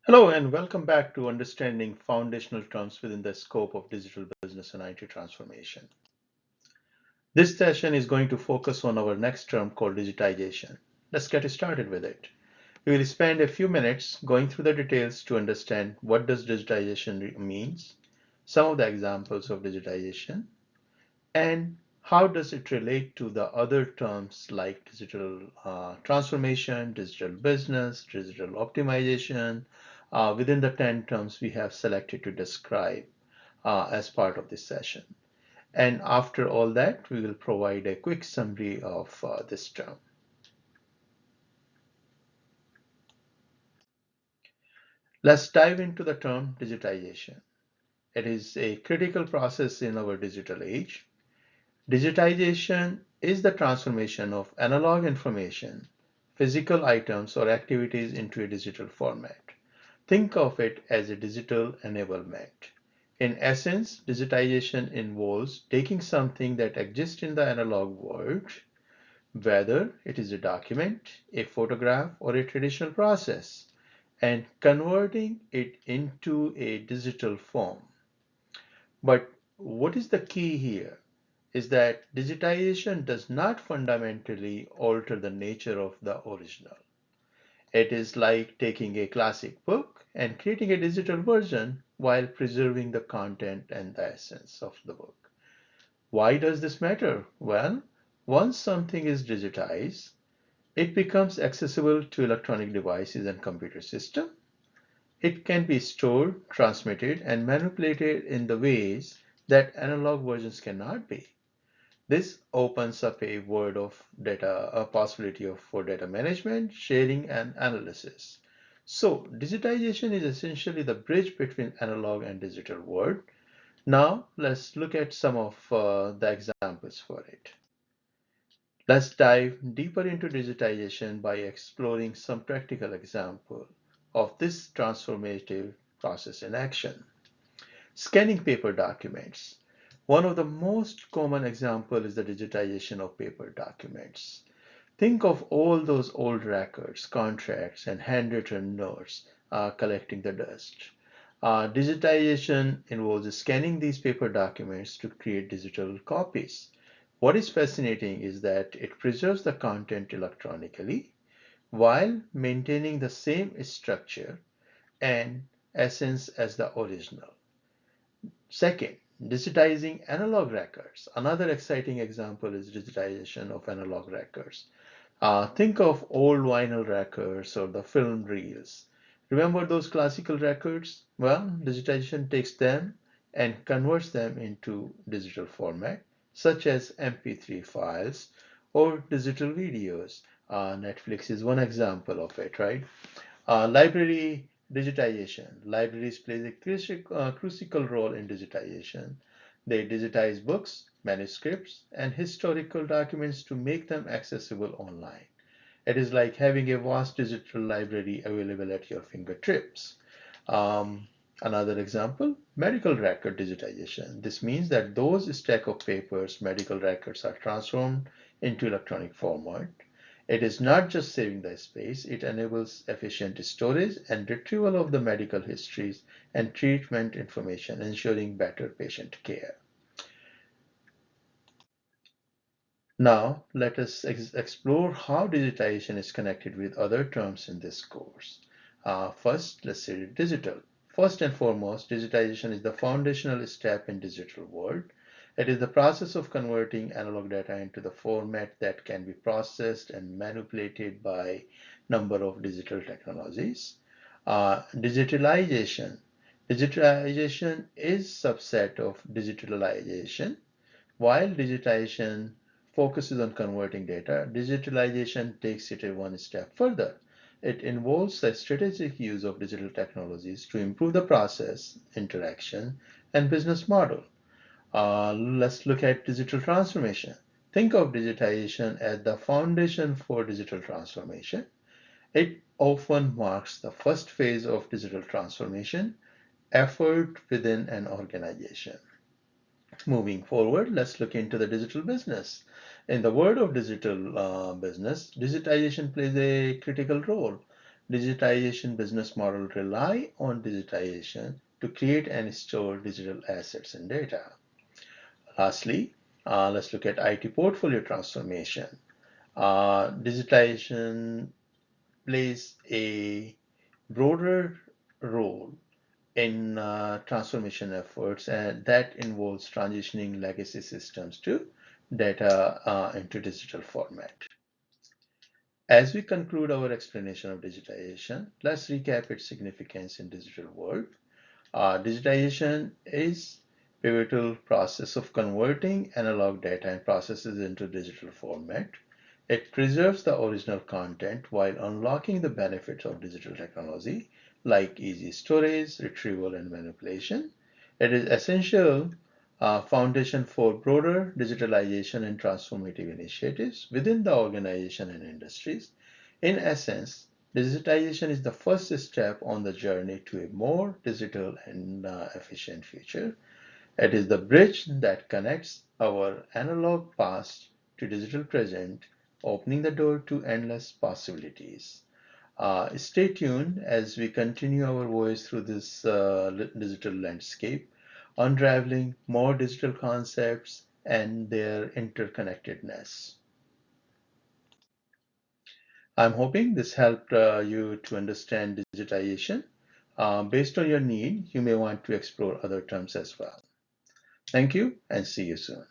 Hello and welcome back to Understanding Foundational Terms within the Scope of Digital Business and IT Transformation. This session is going to focus on our next term called digitization. Let's get started with it. We will spend a few minutes going through the details to understand what does digitization means, some of the examples of digitization, and how does it relate to the other terms like digital transformation, digital business, digital optimization, within the 10 terms we have selected to describe as part of this session. And after all that, we will provide a quick summary of this term. Let's dive into the term digitization. It is a critical process in our digital age. Digitization is the transformation of analog information, physical items, or activities into a digital format. Think of it as a digital enablement. In essence, digitization involves taking something that exists in the analog world, whether it is a document, a photograph, or a traditional process, and converting it into a digital form. But what is the key here is that digitization does not fundamentally alter the nature of the original. It is like taking a classic book and creating a digital version while preserving the content and the essence of the book. Why does this matter? Well, once something is digitized, it becomes accessible to electronic devices and computer systems. It can be stored, transmitted, and manipulated in the ways that analog versions cannot be. This opens up a world of data, a possibility of for data management, sharing, and analysis. So, digitization is essentially the bridge between analog and digital world. Now, let's look at some of the examples for it. Let's dive deeper into digitization by exploring some practical example of this transformative process in action. Scanning paper documents. One of the most common example is the digitization of paper documents. Think of all those old records, contracts, and handwritten notes collecting the dust. Digitization involves scanning these paper documents to create digital copies. What is fascinating is that it preserves the content electronically while maintaining the same structure and essence as the original. Second, digitizing analog records. Another exciting example is digitization of analog records. Think of old vinyl records or the film reels. Remember those classical records? Well, digitization takes them and converts them into digital format, such as MP3 files or digital videos. Netflix is one example of it, right? Library digitization. Libraries plays a crucial role in digitization. They digitize books, manuscripts, and historical documents to make them accessible online. It is like having a vast digital library available at your fingertips. Um, Another example, medical record digitization. This means that those stack of papers, medical records are transformed into electronic format. It is not just saving the space, it enables efficient storage and retrieval of the medical histories and treatment information, ensuring better patient care. Now, let us explore how digitization is connected with other terms in this course. First, let's say digital. First and foremost, digitization is the foundational step in digital world. It is the process of converting analog data into the format that can be processed and manipulated by number of digital technologies. Digitalization. Digitalization is subset of digitalization while digitization focuses on converting data, digitalization takes it one step further. It involves the strategic use of digital technologies to improve the process, interaction, and business model. Let's look at digital transformation. Think of digitization as the foundation for digital transformation. It often marks the first phase of digital transformation effort within an organization. Moving forward, let's look into the digital business. In the world of digital business, digitization plays a critical role. digitization business model rely on digitization to create and store digital assets and data. Lastly, let's look at IT portfolio transformation. Digitization plays a broader role in transformation efforts, and that involves transitioning legacy systems to data into digital format. As we conclude our explanation of digitization, let's recap its significance in digital world. Digitization is pivotal process of converting analog data and processes into digital format. It preserves the original content while unlocking the benefits of digital technology like easy storage, retrieval, and manipulation. It is essential foundation for broader digitalization and transformative initiatives within the organization and industries. In essence, digitization is the first step on the journey to a more digital and efficient future. It is the bridge that connects our analog past to digital present, opening the door to endless possibilities. Stay tuned as we continue our voyage through this digital landscape, unraveling more digital concepts and their interconnectedness. I'm hoping this helped you to understand digitization. Based on your need, you may want to explore other terms as well. Thank you and see you soon.